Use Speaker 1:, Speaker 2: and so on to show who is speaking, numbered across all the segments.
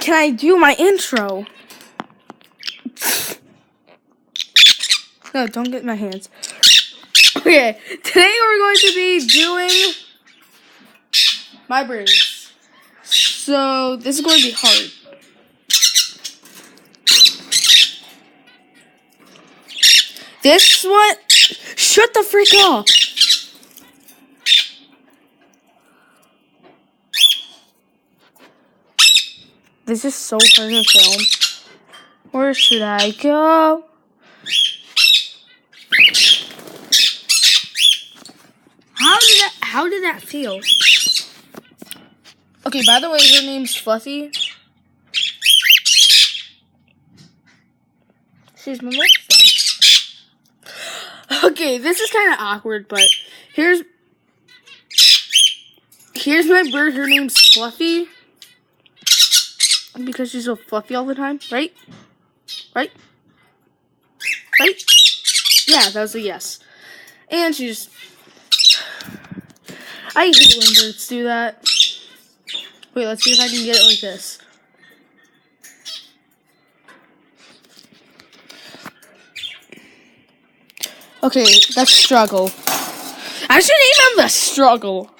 Speaker 1: can I do my intro? No, don't get my hands. Okay, today we're going to be doing my birds. So this is going to be hard. This one, shut the freak up. This is so hard to film. Where should I go? How did that feel? Okay, by the way, her name's Fluffy. She's my mustache. Okay, this is kind of awkward, but here's my bird. Her name's Fluffy. Because she's so fluffy all the time, right? Right? Right? Yeah, that was a yes. And she's... I hate when birds do that. Wait, let's see if I can get it like this. Okay, that's Struggle. I should name him the Struggle.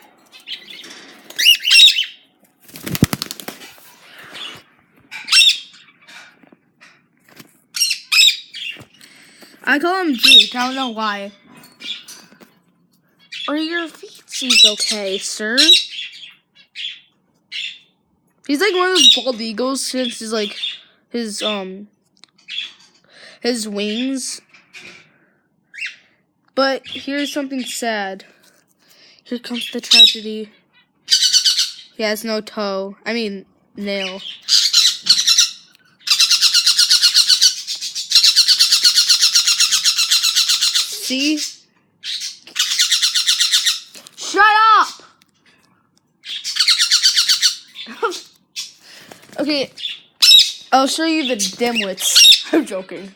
Speaker 1: I call him Jake. I don't know why. Are your feetsies okay, sir? He's like one of those bald eagles since his like his wings. But here's something sad. Here comes the tragedy. He has no toe. I mean nail. See? Shut up! Okay, I'll show you the dimwits. I'm joking.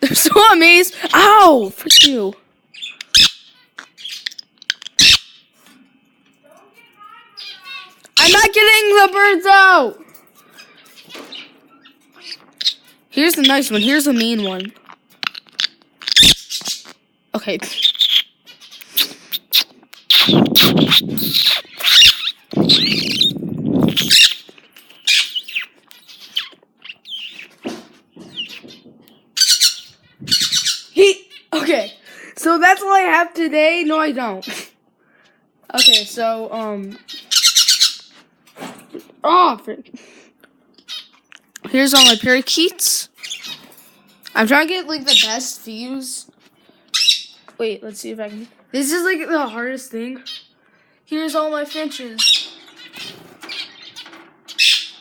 Speaker 1: They're so amazed. Ow! Frick you. I'm not getting the birds out! Here's the nice one. Here's the mean one. Okay. Okay. So that's all I have today. No, I don't. Okay, so, oh, frick. Here's all my parakeets. I'm trying to get, like, the best views. Wait, let's see if I can. This is, like, the hardest thing. Here's all my finches.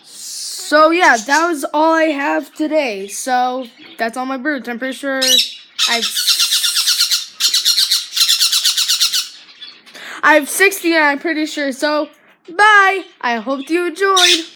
Speaker 1: So, yeah, that was all I have today. So, that's all my birds. I'm pretty sure I have 60, I'm pretty sure. So, bye. I hope you enjoyed.